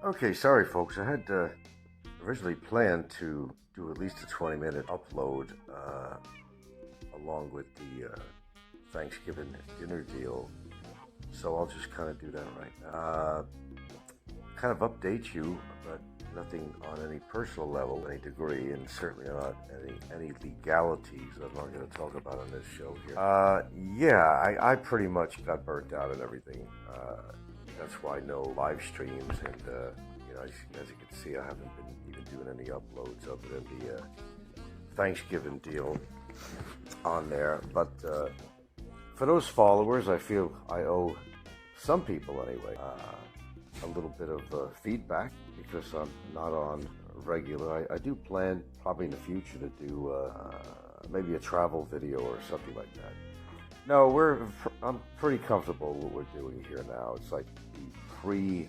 Okay, sorry folks. I had originally planned to do at least a 20-minute upload along with the Thanksgiving dinner deal. So I'll just kind of do that right now. Kind of update you, but nothing on any personal level, any degree, and certainly not any legalities that I'm not going to talk about on this show here. Yeah, I pretty much got burnt out and everything. That's why no live streams, and as you can see, I haven't been even doing any uploads other than the Thanksgiving deal on there. But for those followers, I feel I owe some people anyway a little bit of feedback because I'm not on regular. I do plan probably in the future to do maybe a travel video or something like that. No, I'm pretty comfortable with what we're doing here now. It's like the pre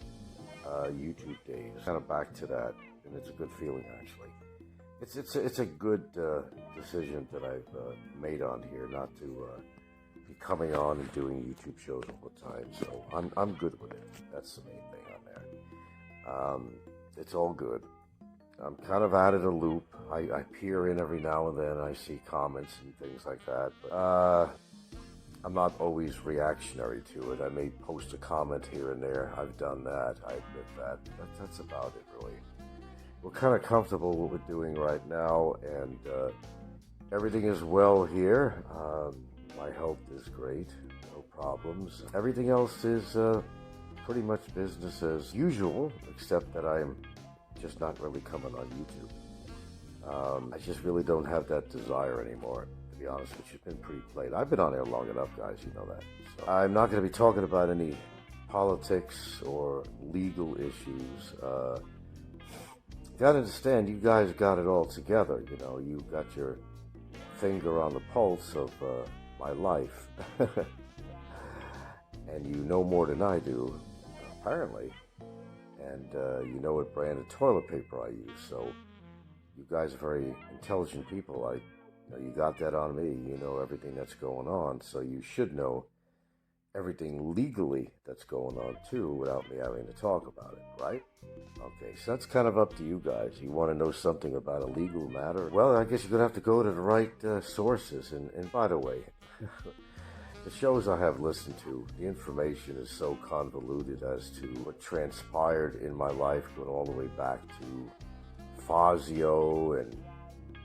YouTube days, kind of back to that, and it's a good feeling actually. It's a good decision that I've made on here, not to be coming on and doing YouTube shows all the time. So I'm good with it. That's the main thing on there. It's all good. I'm kind of out of the loop. I peer in every now and then. I see comments and things like that, but I'm not always reactionary to it. I may post a comment here and there. I've done that. I admit that. That's about it, really. We're kind of comfortable with what we're doing right now, and everything is well here. My health is great. No problems. Everything else is pretty much business as usual, except that I'm just not really coming on YouTube. I just really don't have that desire anymore. To be honest with you, it's been pretty plain. I've been on air long enough, guys, you know that. So I'm not going to be talking about any politics or legal issues. You got to understand, you guys got it all together. You know, you got your finger on the pulse of my life. And you know more than I do, apparently. And you know what brand of toilet paper I use. So you guys are very intelligent people. You got that on me. You know everything that's going on, so you should know everything legally that's going on too without me having to talk about it, right? Okay, so that's kind of up to you guys. You want to know something about a legal matter? Well, I guess you're going to have to go to the right sources. And by the way, the shows I have listened to, the information is so convoluted as to what transpired in my life going all the way back to Fazio and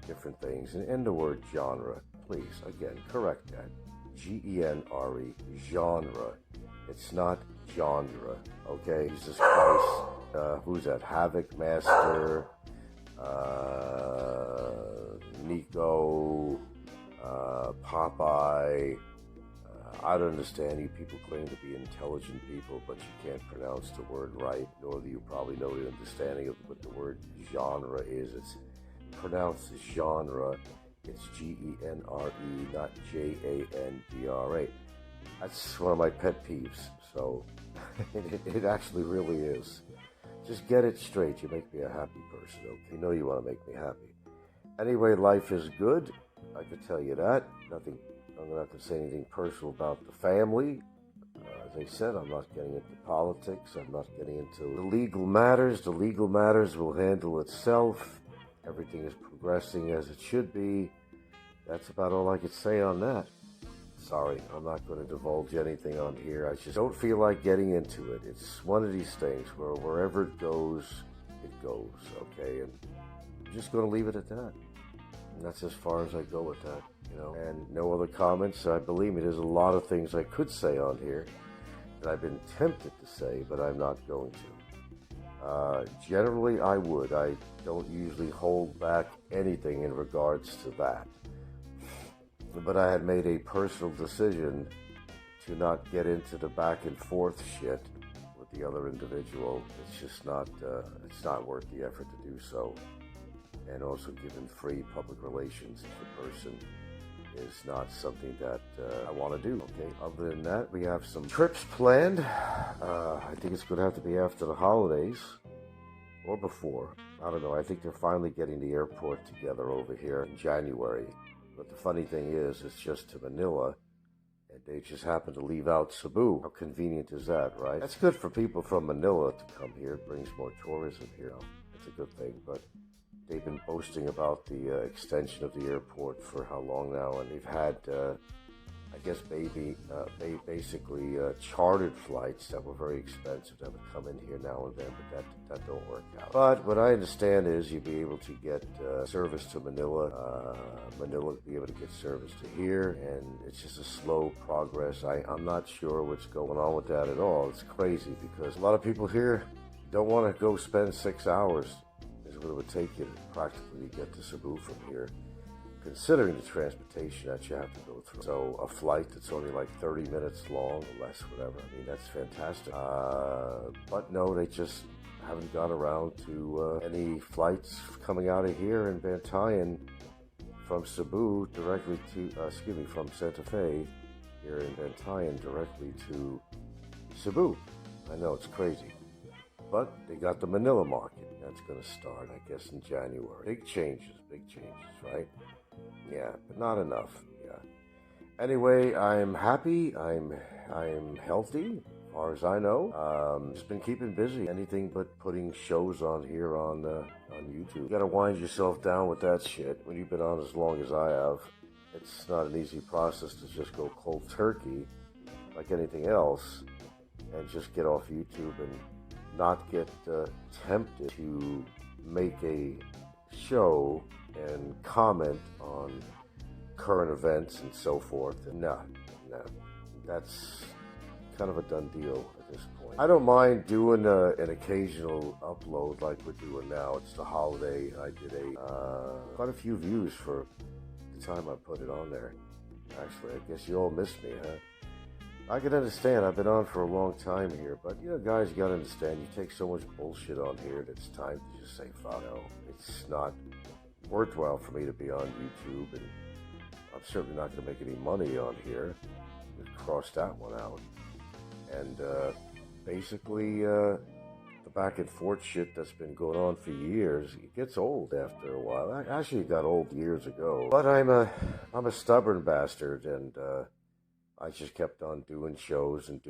different things. And the word genre, please, again, correct that. Genre, genre. It's not genre, okay? Jesus Christ. Who's that? Havoc Master, Nico, Popeye. I don't understand. You people claim to be intelligent people, but you can't pronounce the word right, nor do you probably know the understanding of what the word genre is. It's pronounced genre. It's Genre, not Jandra. That's one of my pet peeves. So it actually really is. Just get it straight. You make me a happy person. Okay? You know you want to make me happy. Anyway, life is good. I can tell you that. Nothing. I'm not going to say anything personal about the family. As I said, I'm not getting into politics. I'm not getting into the legal matters. The legal matters will handle itself. Everything is progressing as it should be. That's about all I could say on that. Sorry, I'm not going to divulge anything on here. I just don't feel like getting into it. It's one of these things where wherever it goes, okay? And I'm just going to leave it at that. And that's as far as I go with that, you know. And no other comments. Believe me, there's a lot of things I could say on here that I've been tempted to say, but I'm not going to. Generally, I would. I don't usually hold back anything in regards to that. But I had made a personal decision to not get into the back and forth shit with the other individual. It's just not, it's not worth the effort to do so. And also giving free public relations to the person is not something that I want to do, okay? Other than that, we have some trips planned. I think it's going to have to be after the holidays or before. I don't know. I think they're finally getting the airport together over here in January. But the funny thing is, it's just to Manila and They just happen to leave out Cebu. How convenient is that, right? That's good for people from Manila to come here. It brings more tourism here. It's a good thing, but they've been boasting about the extension of the airport for how long now, and they've had, I guess, basically chartered flights that were very expensive that would come in here now and then, but that don't work out. But what I understand is you'll be able to get service to Manila. Manila will be able to get service to here, and it's just a slow progress. I'm not sure what's going on with that at all. It's crazy because a lot of people here don't want to go spend 6 hours. Is what it would take you to practically get to Cebu from here, considering the transportation that you have to go through. So a flight that's only like 30 minutes long or less, whatever. I mean, that's fantastic. But no, they just haven't got around to any flights coming out of here in Bantayan from Cebu directly to, from Santa Fe here in Bantayan directly to Cebu. I know, it's crazy. But they got the Manila market. That's going to start, I guess, in January. Big changes, right? Yeah, but not enough. Yeah. Anyway, I'm happy. I'm healthy, as far as I know. Just been keeping busy. Anything but putting shows on here on YouTube. You got to wind yourself down with that shit when you've been on as long as I have. It's not an easy process to just go cold turkey like anything else and just get off YouTube and not get tempted to make a show and comment on current events and so forth. And no, that's kind of a done deal at this point. I don't mind doing an occasional upload like we're doing now. It's the holiday. I did quite a few views for the time I put it on there. Actually, I guess you all missed me, huh? I can understand. I've been on for a long time here, but guys, you gotta understand. You take so much bullshit on here that it's time to just say, fuck no. It's not worthwhile for me to be on YouTube, and I'm certainly not gonna make any money on here. Cross that one out. And basically, the back and forth shit that's been going on for years, it gets old after a while. Actually, it got old years ago. But I'm a stubborn bastard, and I just kept on doing shows and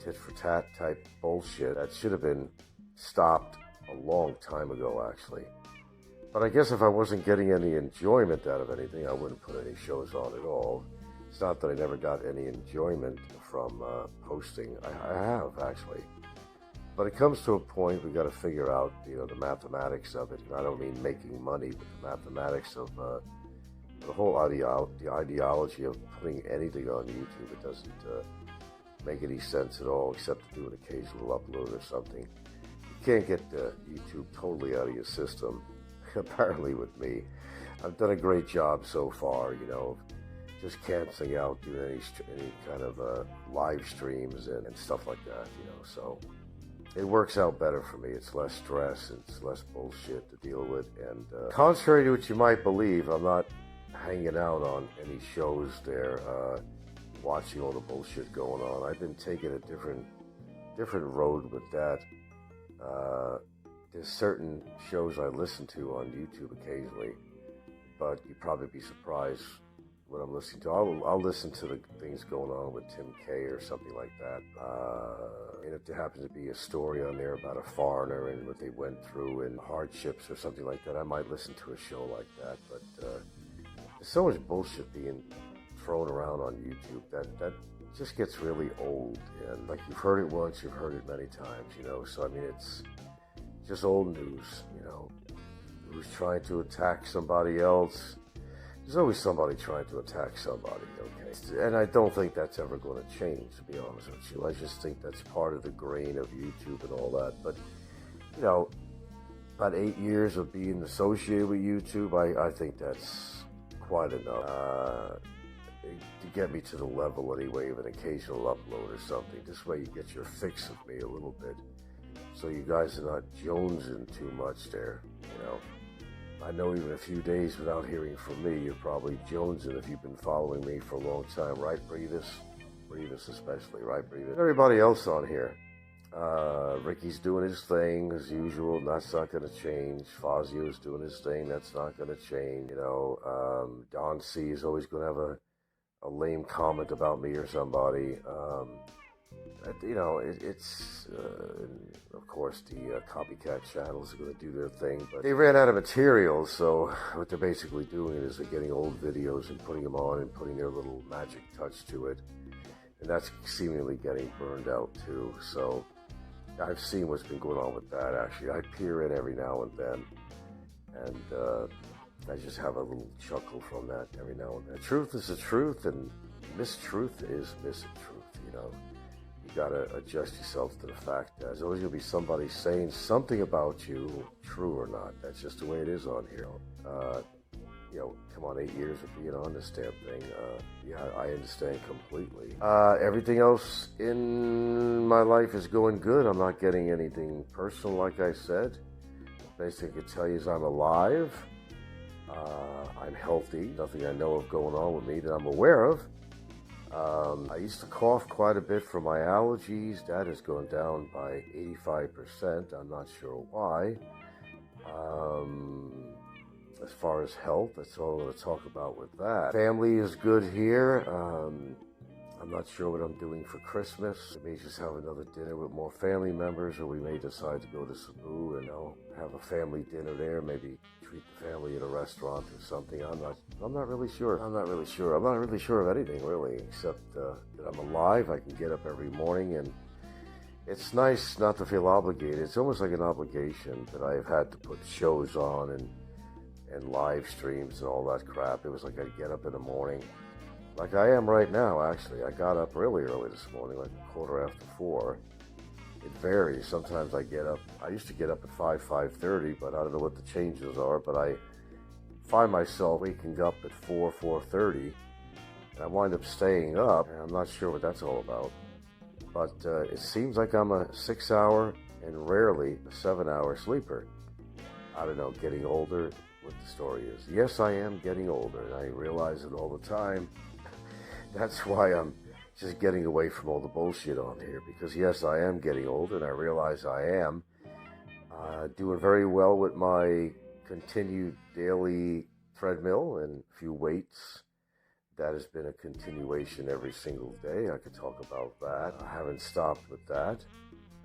tit for tat type bullshit that should have been stopped a long time ago, actually. But I guess if I wasn't getting any enjoyment out of anything, I wouldn't put any shows on at all. It's not that I never got any enjoyment from posting. I have, actually. But it comes to a point we got to figure out, the mathematics of it. And I don't mean making money, but the mathematics of the whole ideology of putting anything on YouTube. It doesn't make any sense at all, except to do an occasional upload or something. You can't get YouTube totally out of your system, apparently with me. I've done a great job so far, just canceling out doing any kind of live streams and stuff like that, so it works out better for me. It's less stress, it's less bullshit to deal with, and contrary to what you might believe, I'm not hanging out on any shows there, watching all the bullshit going on. I've been taking a different road with that. There's certain shows I listen to on YouTube occasionally, but you'd probably be surprised what I'm listening to. I'll listen to the things going on with Tim K or something like that. And if there happens to be a story on there about a foreigner and what they went through and hardships or something like that, I might listen to a show like that. But there's so much bullshit being thrown around on YouTube that just gets really old. And like, you've heard it once, you've heard it many times, So I mean, it's just old news, Who's trying to attack somebody else? There's always somebody trying to attack somebody, okay? And I don't think that's ever going to change, to be honest with you. I just think that's part of the grain of YouTube and all that. But, about 8 years of being associated with YouTube, I think that's quite enough to get me to the level, anyway, of an occasional upload or something. This way you get your fix of me a little bit, so you guys are not jonesing too much there, I know even a few days without hearing from me, you're probably jonesing if you've been following me for a long time, right, Brevis? Brevis especially, right, Brevis? Everybody else on here. Ricky's doing his thing as usual. That's not going to change. Fazio's doing his thing. That's not going to change. Don C is always going to have a lame comment about me or somebody. Of course, the copycat channels are going to do their thing, but they ran out of material, so what they're basically doing is they're getting old videos and putting them on and putting their little magic touch to it, and that's seemingly getting burned out too. So I've seen what's been going on with that. Actually, I peer in every now and then, and I just have a little chuckle from that every now and then. Truth is the truth, and mistruth is mistruth, You gotta adjust yourself to the fact that there's always gonna be somebody saying something about you, true or not. That's just the way it is on here. Come on, 8 years of being on this damn thing. I understand completely. Everything else in my life is going good. I'm not getting anything personal, like I said. Best thing I can tell you is I'm alive. I'm healthy. Nothing I know of going on with me that I'm aware of. I used to cough quite a bit from my allergies. That has gone down by 85%. I'm not sure why. As far as health, that's all I'm going to talk about with that. Family is good here. I'm not sure what I'm doing for Christmas. We may just have another dinner with more family members, or we may decide to go to Cebu and have a family dinner there. Maybe treat the family at a restaurant or something. I'm not really sure. I'm not really sure of anything really, except that I'm alive. I can get up every morning, and it's nice not to feel obligated. It's almost like an obligation that I've had to put shows on and live streams and all that crap. It was like I'd get up in the morning, like I am right now, actually. I got up really early this morning, like 4:15. It varies. Sometimes I used to get up at 5:30, but I don't know what the changes are, but I find myself waking up at 4:30, and I wind up staying up, and I'm not sure what that's all about. But it seems like I'm a 6-hour and rarely a 7-hour sleeper. I don't know, getting older, what the story is. Yes, I am getting older, and I realize it all the time. That's why I'm just getting away from all the bullshit on here, because yes, I am getting older, and I realize I am doing very well with my continued daily treadmill and a few weights. That has been a continuation every single day. I could talk about that. I haven't stopped with that.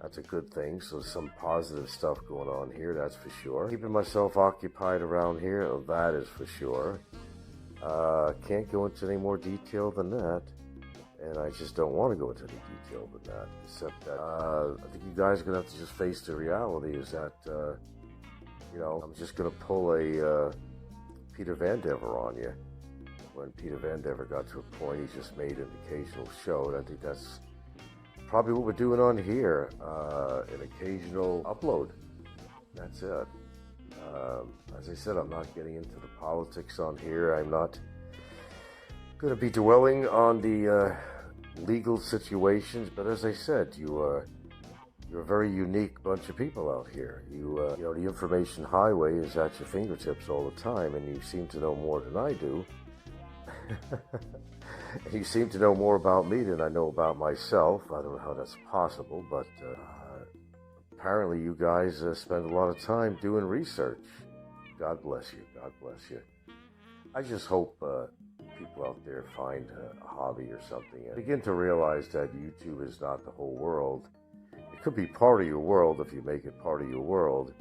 That's a good thing. So some positive stuff going on here, that's for sure. Keeping myself occupied around here, that is for sure. Can't go into any more detail than that. And I just don't want to go into any detail than that. Except that I think you guys are going to have to just face the reality is that, I'm just going to pull a Peter Van Dever on you. When Peter Van Dever got to a point, he just made an occasional show. And I think that's probably what we're doing on here, an occasional upload. That's it. As I said, I'm not getting into the politics on here. I'm not going to be dwelling on the legal situations. But as I said, you're a very unique bunch of people out here. The information highway is at your fingertips all the time, and you seem to know more than I do. And you seem to know more about me than I know about myself. I don't know how that's possible, but apparently you guys spend a lot of time doing research. God bless you. God bless you. I just hope people out there find a hobby or something and begin to realize that YouTube is not the whole world. It could be part of your world if you make it part of your world,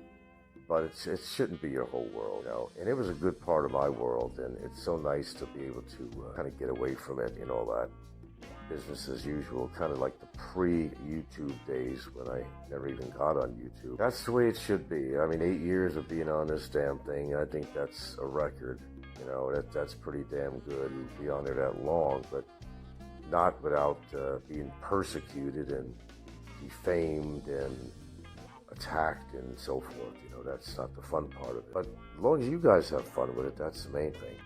but it shouldn't be your whole world, And it was a good part of my world, and it's so nice to be able to kind of get away from it and all that. Business as usual, kind of like the pre-YouTube days when I never even got on YouTube. That's the way it should be. I mean, 8 years of being on this damn thing, I think that's a record. That's pretty damn good. You'd be on there that long, but not without being persecuted and defamed and attacked and so forth. That's not the fun part of it. But as long as you guys have fun with it, that's the main thing.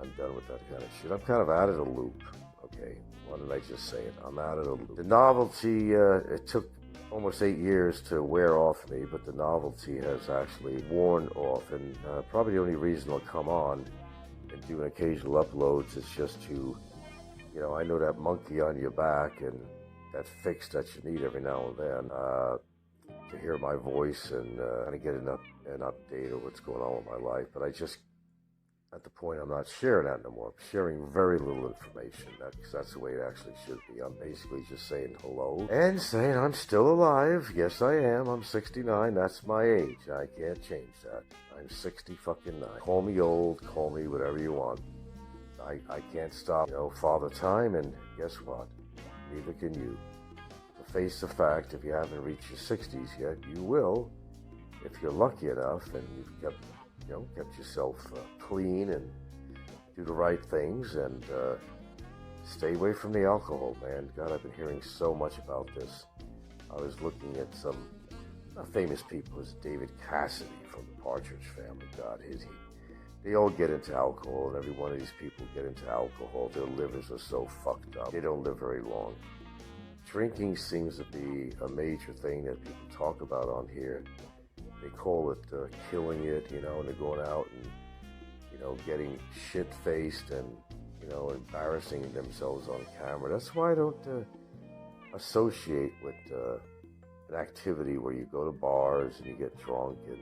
I'm done with that kind of shit. I'm kind of out of the loop. Okay, why did I just say it? I'm out of the loop. The novelty, it took almost 8 years to wear off me, but the novelty has actually worn off. And probably the only reason I'll come on and do an occasional uploads is just to, I know that monkey on your back, and that fix that you need every now and then to hear my voice and kind of get an update of what's going on with my life. But I just, at the point, I'm not sharing that no more. I'm sharing very little information. That's the way it actually should be. I'm basically just saying hello and saying I'm still alive. Yes, I am. I'm 69. That's my age. I can't change that. I'm 60 fucking 9. Call me old. Call me whatever you want. I can't stop, Father Time, and guess what? Neither can you. To face the fact, if you haven't reached your 60s yet, you will, if you're lucky enough and you've kept yourself clean and do the right things and stay away from the alcohol, man. God, I've been hearing so much about this. I was looking at some famous people. As David Cassidy from the Partridge Family. God, they all get into alcohol, and every one of these people get into alcohol. Their livers are so fucked up. They don't live very long. Drinking seems to be a major thing that people talk about on here. They call it killing it, and they're going out and, getting shit-faced and, embarrassing themselves on camera. That's why I don't associate with an activity where you go to bars and you get drunk and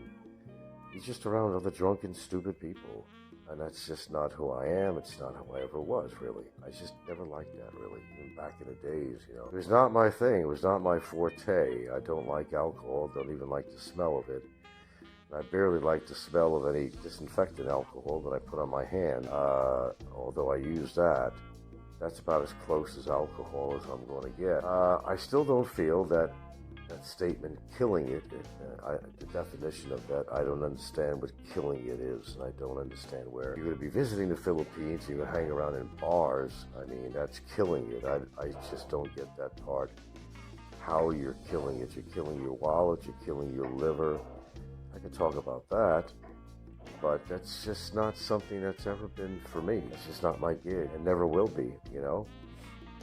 you're just around other drunken, stupid people. And that's just not who I am. It's not who I ever was, really. I just never liked that, really, even back in the days, It was not my thing. It was not my forte. I don't like alcohol. Don't even like the smell of it. And I barely like the smell of any disinfectant alcohol that I put on my hand. Although I use that. That's about as close as alcohol as I'm going to get. I still don't feel that statement, killing it, the definition of that, I don't understand what killing it is, and I don't understand where you're going to be visiting the Philippines, you're going to hang around in bars. I mean, that's killing it. I just don't get that part. How you're killing it. You're killing your wallet, you're killing your liver. I can talk about that, but that's just not something that's ever been for me. It's just not my gig, and never will be,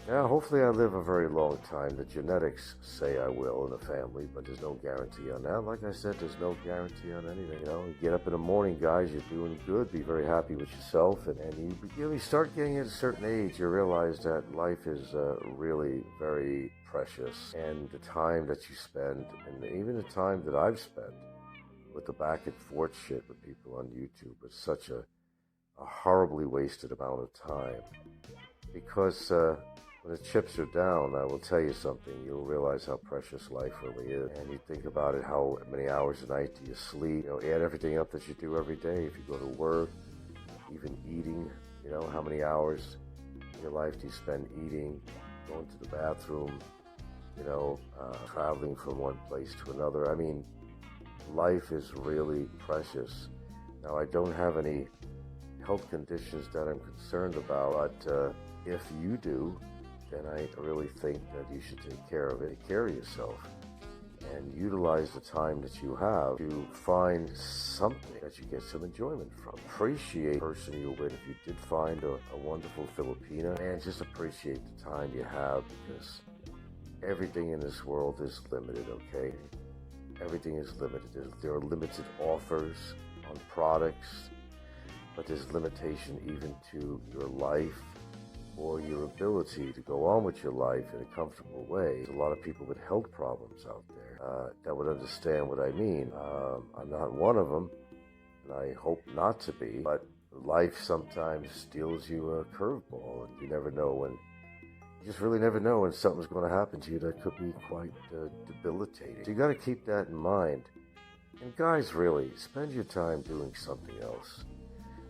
Now, hopefully I live a very long time. The genetics say I will in the family, but there's no guarantee on that. Like I said, there's no guarantee on anything, You get up in the morning, guys, you're doing good. Be very happy with yourself. And you start getting at a certain age, you realize that life is really very precious. And the time that you spend, and even the time that I've spent with the back and forth shit with people on YouTube, is such a horribly wasted amount of time. Because when the chips are down, I will tell you something, you'll realize how precious life really is. And you think about it, how many hours a night do you sleep? Add everything up that you do every day. If you go to work, even eating, how many hours in your life do you spend eating, going to the bathroom, traveling from one place to another? I mean, life is really precious. Now, I don't have any health conditions that I'm concerned about, but if you do, then I really think that you should take care of it. Take care of yourself and utilize the time that you have to find something that you get some enjoyment from. Appreciate the person you're with. If you did find a wonderful Filipina, and just appreciate the time you have, because everything in this world is limited, okay? Everything is limited. There are limited offers on products, but there's limitation even to your life or your ability to go on with your life in a comfortable way. There's a lot of people with health problems out there that would understand what I mean. I'm not one of them, and I hope not to be, but life sometimes deals you a curveball, and you never know when. You just really never know when something's going to happen to you that could be quite debilitating. So you got to keep that in mind. And guys, really, spend your time doing something else.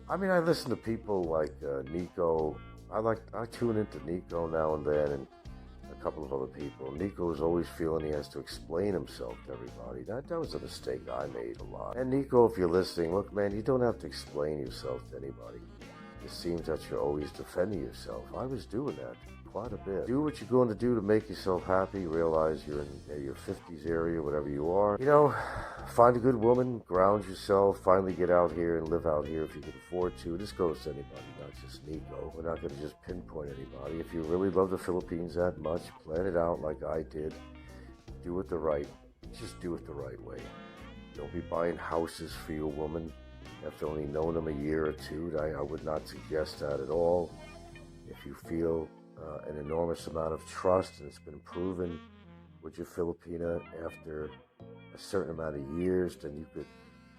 I mean, I listen to people like Nico. I tune into Nico now and then, and a couple of other people. Nico is always feeling he has to explain himself to everybody. That was a mistake I made a lot. And Nico, if you're listening, look, man, you don't have to explain yourself to anybody. It seems that you're always defending yourself. I was doing that quite a bit. Do what you're going to do to make yourself happy. Realize you're in your 50s area, whatever you are. Find a good woman, ground yourself, finally get out here and live out here if you can afford to. This goes to anybody, not just Nico. We're not going to just pinpoint anybody. If you really love the Philippines that much, plan it out like I did. Do it the right way. Don't be buying houses for your woman after only knowing them a year or two. I would not suggest that at all. If you feel an enormous amount of trust, and it's been proven with your Filipina after a certain amount of years, then you could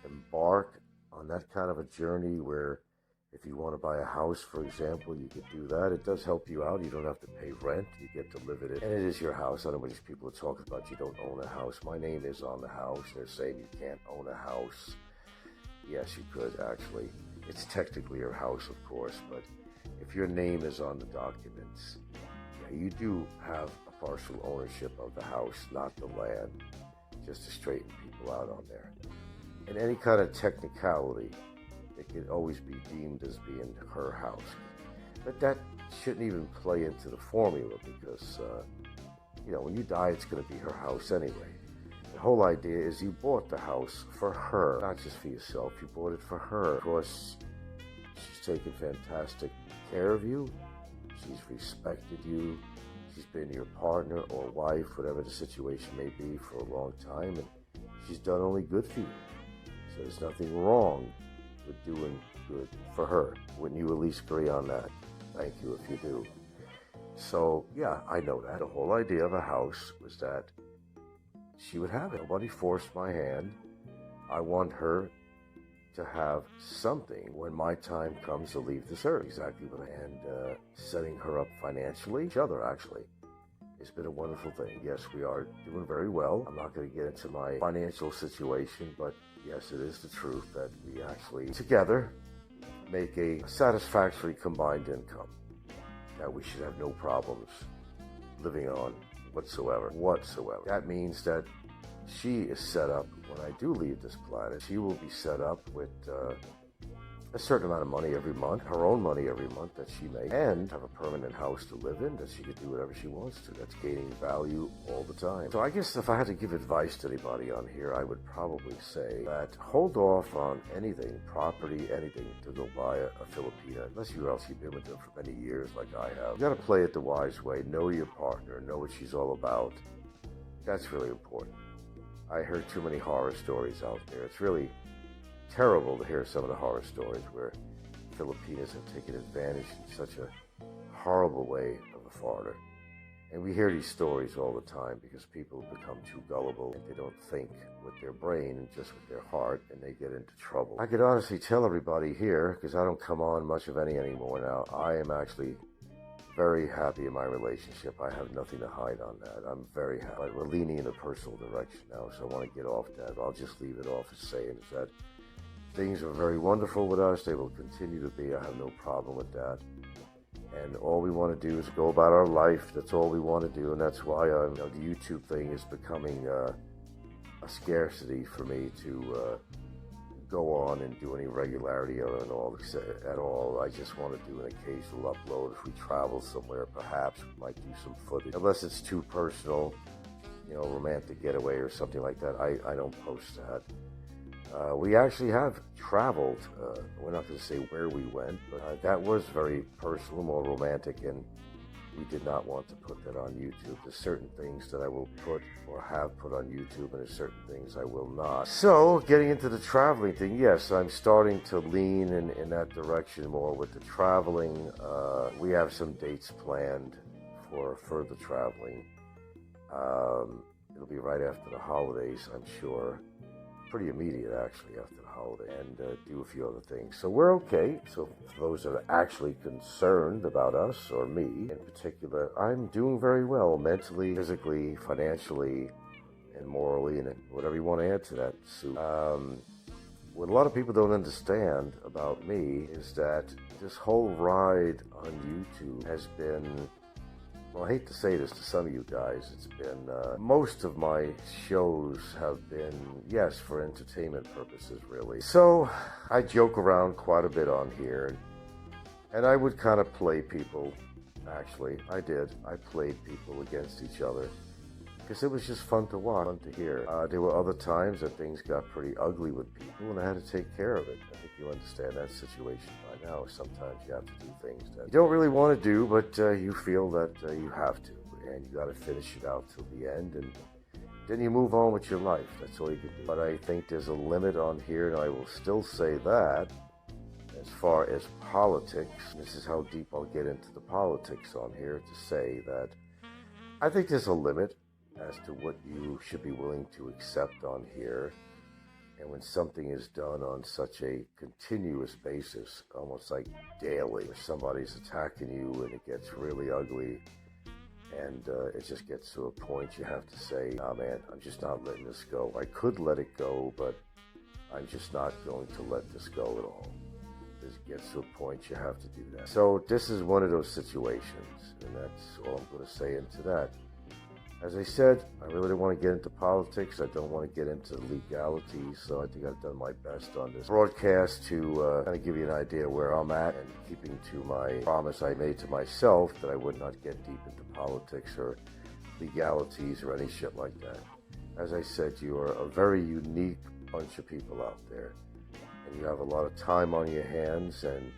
embark on that kind of a journey where if you want to buy a house, for example, you could do that. It does help you out. You don't have to pay rent. You get to live in it. And it is your house. I don't know what these people are talking about. You don't own a house. My name is on the house. They're saying you can't own a house. Yes, you could, actually. It's technically your house, of course, but if your name is on the documents, yeah, you do have a partial ownership of the house, not the land, just to straighten people out on there. In any kind of technicality, it can always be deemed as being her house. But that shouldn't even play into the formula because, when you die, it's going to be her house anyway. The whole idea is you bought the house for her, not just for yourself. You bought it for her because she's taken fantastic care of you. She's respected you. She's been your partner or wife, whatever the situation may be, for a long time. And she's done only good for you. So there's nothing wrong with doing good for her. Wouldn't you at least agree on that? Thank you if you do. So, yeah, I know that. The whole idea of a house was that she would have it. Nobody forced my hand. I want her to have something when my time comes to leave this earth. Exactly what I and setting her up financially, each other actually. It's been a wonderful thing. Yes, we are doing very well. I'm not going to get into my financial situation, but yes, it is the truth that we actually together make a satisfactory combined income that we should have no problems living on whatsoever. That means that she is set up when I do leave this planet. She will be set up with a certain amount of money every month, her own money every month that she makes, and have a permanent house to live in that she can do whatever she wants to. That's gaining value all the time. So I guess if I had to give advice to anybody on here, I would probably say that hold off on anything, property, anything, to go buy a Filipina, unless you've been with them for many years like I have. You got to play it the wise way. Know your partner. Know what she's all about. That's really important. I heard too many horror stories out there. It's really terrible to hear some of the horror stories where Filipinas have taken advantage in such a horrible way of a foreigner. And we hear these stories all the time because people become too gullible and they don't think with their brain and just with their heart, and they get into trouble. I could honestly tell everybody here, because I don't come on much of any anymore now, I am actually very happy in my relationship. I have nothing to hide on that. I'm very happy. But we're leaning in a personal direction now, so I want to get off that. I'll just leave it off as saying is that things are very wonderful with us. They will continue to be. I have no problem with that. And all we want to do is go about our life. That's all we want to do. And that's why the YouTube thing is becoming a scarcity for me to go on and do any regularity at all. I just want to do an occasional upload. If we travel somewhere, perhaps we might do some footage. Unless it's too personal, romantic getaway or something like that, I don't post that. We actually have traveled. We're not going to say where we went, but that was very personal, more romantic, and we did not want to put that on YouTube. There's certain things that I will put or have put on YouTube, and there's certain things I will not. So, getting into the traveling thing, yes, I'm starting to lean in that direction more with the traveling. We have some dates planned for further traveling. It'll be right after the holidays, I'm sure. Pretty immediate, actually, after the holiday, and do a few other things. So we're okay. So for those that are actually concerned about us, or me in particular, I'm doing very well mentally, physically, financially, and morally, and whatever you want to add to that, Sue. What a lot of people don't understand about me is that this whole ride on YouTube has been, well, I hate to say this to some of you guys, it's been, most of my shows have been, yes, for entertainment purposes, really. So, I joke around quite a bit on here, and I would kind of play people, actually. I did. I played people against each other, because it was just fun to watch, fun to hear. There were other times that things got pretty ugly with people, and I had to take care of it. I think you understand that situation by now. Sometimes you have to do things that you don't really want to do, but you feel that you have to, and you got to finish it out till the end, and then you move on with your life. That's all you can do. But I think there's a limit on here, and I will still say that, As far as politics, this is how deep I'll get into the politics on here, to say that I think there's a limit as to what you should be willing to accept on here. And when something is done on such a continuous basis, almost like daily, where somebody's attacking you and it gets really ugly, and it just gets to a point you have to say, nah man, I'm just not letting this go. I could let it go, but I'm just not going to let this go at all. It gets to a point you have to do that. So this is one of those situations, and that's all I'm going to say into that. As I said, I really don't want to get into politics. I don't want to get into legalities, so I think I've done my best on this broadcast to kind of give you an idea where I'm at, and keeping to my promise I made to myself that I would not get deep into politics or legalities or any shit like that. As I said, you are a very unique bunch of people out there, and you have a lot of time on your hands, and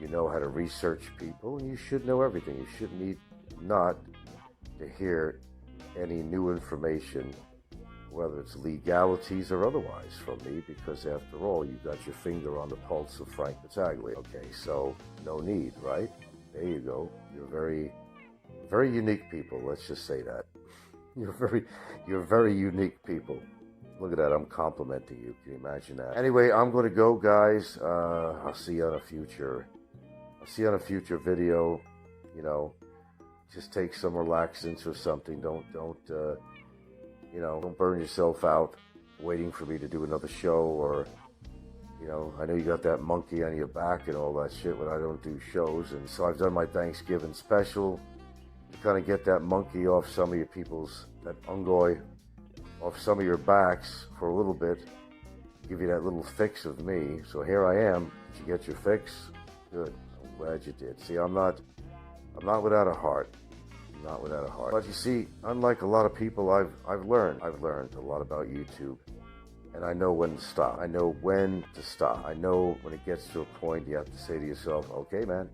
you know how to research people, and you should know everything. You should need not to hear any new information, whether it's legalities or otherwise, from me, because after all, you got your finger on the pulse of Frank Battaglia. Okay, so no need, right? There you go. You're very, very unique people. Let's just say that. You're very unique people. Look at that, I'm complimenting you. Can you imagine that? Anyway, I'm going to go, guys. I'll see you on a future video. You know, just take some relaxants or something. Don't burn yourself out waiting for me to do another show, or, I know you got that monkey on your back and all that shit when I don't do shows. And so I've done my Thanksgiving special to kind of get that monkey off some of your people's, that ungoy off some of your backs for a little bit, give you that little fix of me. So here I am. Did you get your fix? Good. I'm glad you did. See, I'm not without a heart. I'm not without a heart. But you see, unlike a lot of people, I've learned a lot about YouTube, and I know when to stop. I know when to stop. I know when it gets to a point you have to say to yourself, okay, man,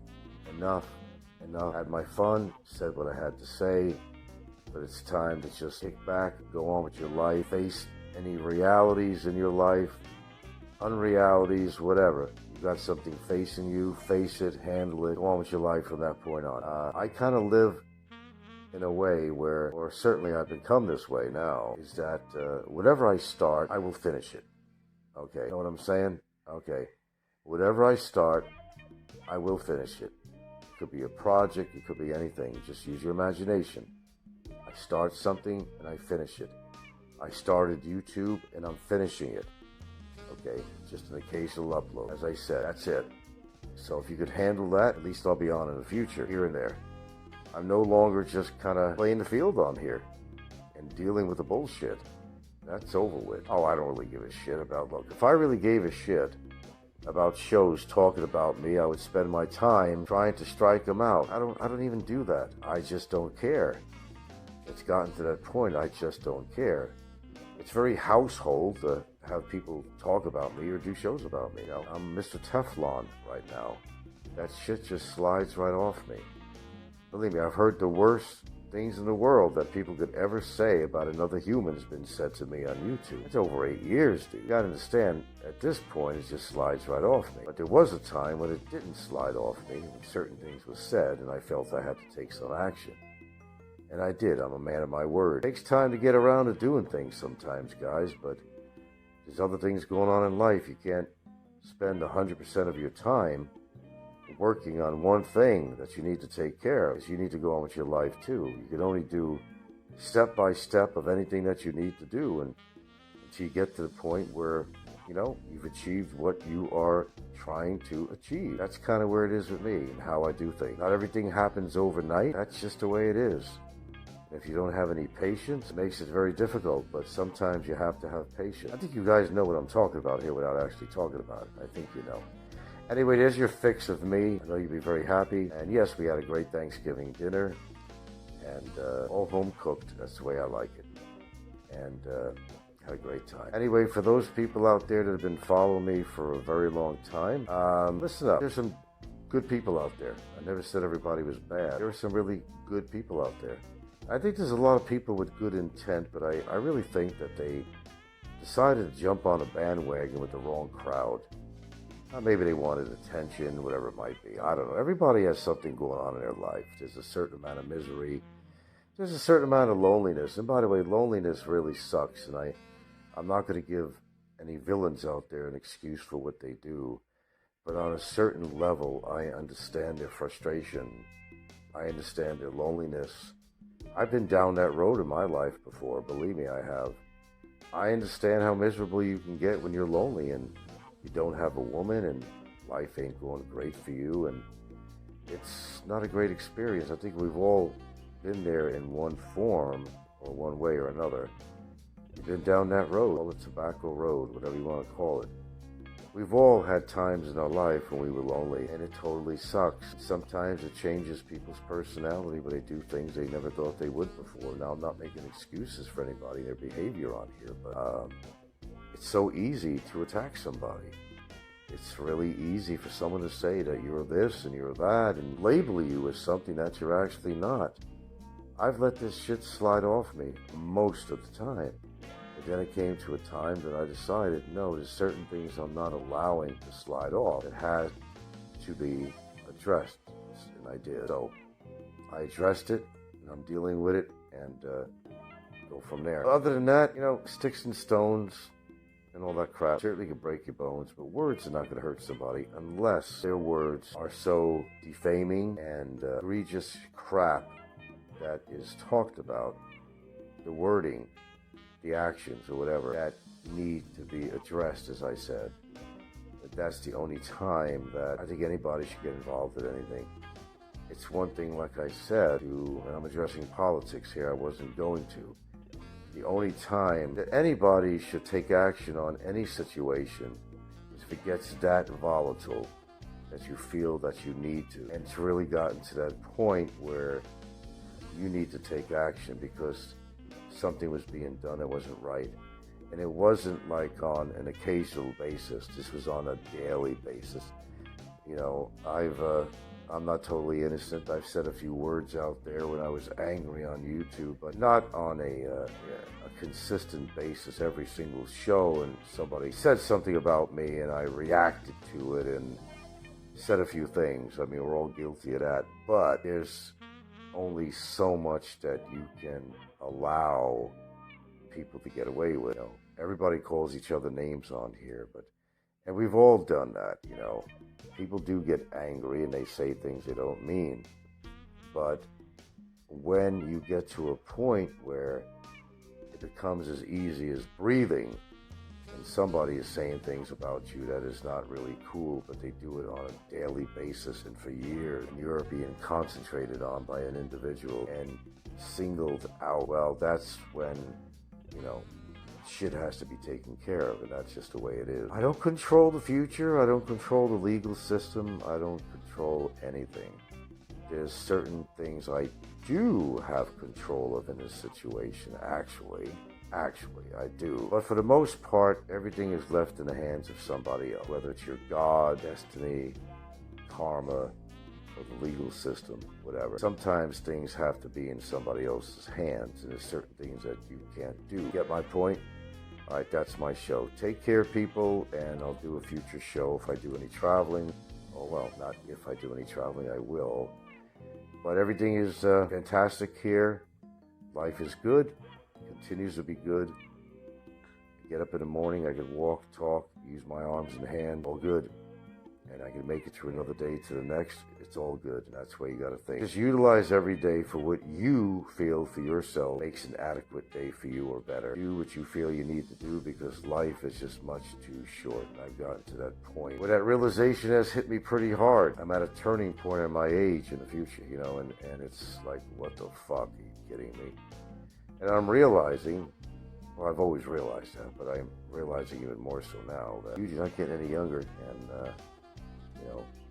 enough. I had my fun, said what I had to say, but it's time to just kick back, go on with your life, face any realities in your life, unrealities, whatever. You got something facing you, face it, handle it, go on with your life from that point on. I kind of live in a way where, or certainly I've become this way now, is that whatever I start, I will finish it. Okay, you know what I'm saying? Okay, whatever I start, I will finish it. It could be a project, it could be anything. Just use your imagination. I start something and I finish it. I started YouTube and I'm finishing it. Okay, just an occasional upload. As I said, that's it. So if you could handle that, at least I'll be on in the future, here and there. I'm no longer just kind of playing the field on here and dealing with the bullshit. That's over with. Oh, I don't really give a shit about, look, if I really gave a shit about shows talking about me, I would spend my time trying to strike them out. I don't even do that. I just don't care. It's gotten to that point, I just don't care. It's very household to have people talk about me or do shows about me. I'm Mr. Teflon right now. That shit just slides right off me. Believe me, I've heard the worst things in the world that people could ever say about another human's been said to me on YouTube. It's over 8 years, dude. You gotta understand, at this point, it just slides right off me. But there was a time when it didn't slide off me, when certain things were said, and I felt I had to take some action. And I did. I'm a man of my word. It takes time to get around to doing things sometimes, guys, but there's other things going on in life. You can't spend 100% of your time working on one thing that you need to take care of. You need to go on with your life too. You can only do step by step of anything that you need to do, and until you get to the point where you've achieved what you are trying to achieve. That's kind of where it is with me and how I do things. Not everything happens overnight. That's just the way it is. If you don't have any patience, it makes it very difficult, but sometimes you have to have patience. I think you guys know what I'm talking about here without actually talking about it. I think you know. Anyway, there's your fix of me. I know you'll be very happy. And yes, we had a great Thanksgiving dinner, and all home cooked. That's the way I like it. And had a great time. Anyway, for those people out there that have been following me for a very long time, listen up. There's some good people out there. I never said everybody was bad. There are some really good people out there. I think there's a lot of people with good intent, but I really think that they decided to jump on a bandwagon with the wrong crowd. Maybe they wanted attention, whatever it might be. I don't know. Everybody has something going on in their life. There's a certain amount of misery. There's a certain amount of loneliness. And by the way, loneliness really sucks. And I'm not going to give any villains out there an excuse for what they do. But on a certain level, I understand their frustration. I understand their loneliness. I've been down that road in my life before. Believe me, I have. I understand how miserable you can get when you're lonely and you don't have a woman and life ain't going great for you. And it's not a great experience. I think we've all been there in one form or one way or another. We've been down that road, or the tobacco road, whatever you want to call it. We've all had times in our life when we were lonely, and it totally sucks. Sometimes it changes people's personality, but they do things they never thought they would before. Now, I'm not making excuses for anybody, their behavior on here, but it's so easy to attack somebody. It's really easy for someone to say that you're this and you're that and label you as something that you're actually not. I've let this shit slide off me most of the time. But then it came to a time that I decided, no, there's certain things I'm not allowing to slide off. It had to be addressed, and I did. So I addressed it, and I'm dealing with it, and go from there. Other than that, sticks and stones and all that crap certainly can break your bones, but words are not going to hurt somebody unless their words are so defaming and egregious crap that is talked about, the wording, the actions, or whatever, that need to be addressed, as I said. But that's the only time that I think anybody should get involved in anything. It's one thing, like I said, and I'm addressing politics here, I wasn't going to. The only time that anybody should take action on any situation is if it gets that volatile that you feel that you need to. And it's really gotten to that point where you need to take action because something was being done that wasn't right. And it wasn't like on an occasional basis. This was on a daily basis. I'm not totally innocent. I've said a few words out there when I was angry on YouTube, but not on a consistent basis every single show. And somebody said something about me and I reacted to it and said a few things. I mean, we're all guilty of that. But there's only so much that you can allow people to get away with. Everybody calls each other names on here, and we've all done that. People do get angry and they say things they don't mean. But when you get to a point where it becomes as easy as breathing, and somebody is saying things about you that is not really cool, but they do it on a daily basis and for years, and you're being concentrated on by an individual and singled out, well, that's when, shit has to be taken care of, and that's just the way it is. I don't control the future. I don't control the legal system. I don't control anything. There's certain things I do have control of in this situation, actually, I do. But for the most part, everything is left in the hands of somebody else, whether it's your God, destiny, karma, or the legal system, whatever. Sometimes things have to be in somebody else's hands, and there's certain things that you can't do. Get my point? All right, that's my show. Take care, people, and I'll do a future show if I do any traveling. Oh, well, not if I do any traveling, I will. But everything is fantastic here. Life is good. Continues to be good. Get up in the morning, I can walk, talk, use my arms and hands, all good. And I can make it through another day to the next. It's all good. And that's the way you got to think. Just utilize every day for what you feel for yourself makes an adequate day for you or better. Do what you feel you need to do because life is just much too short. And I've gotten to that point where that realization has hit me pretty hard. I'm at a turning point in my age in the future, and it's like, what the fuck? Are you kidding me? And I'm realizing, well, I've always realized that, but I'm realizing even more so now that you're not getting any younger, and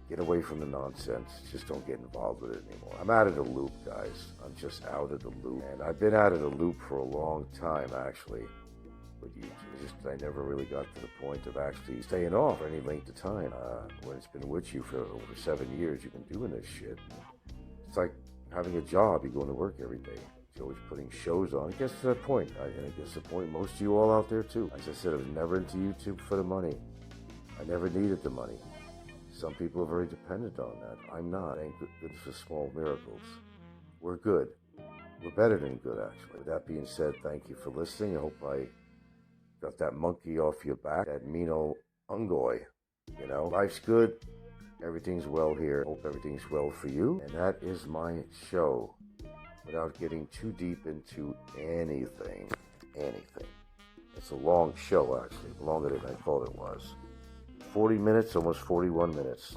get away from the nonsense. Just don't get involved with it anymore. I'm out of the loop, guys. I'm just out of the loop. And I've been out of the loop for a long time, actually, with YouTube. I never really got to the point of actually staying off for any length of time. When it's been with you for over 7 years, you've been doing this shit. It's like having a job. You're going to work every day. You're always putting shows on. It gets to that point. And it gets to the point, most of you all out there, too. As I said, I was never into YouTube for the money. I never needed the money. Some people are very dependent on that. I'm not. Thank goodness for small miracles. We're good. We're better than good, actually. With that being said, thank you for listening. I hope I got that monkey off your back, that Mino Ungoy. You know, life's good. Everything's well here. Hope everything's well for you. And that is my show. Without getting too deep into anything. It's a long show, actually. Longer than I thought it was. 40 minutes, almost 41 minutes.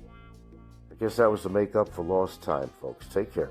I guess that was the makeup for lost time, folks. Take care.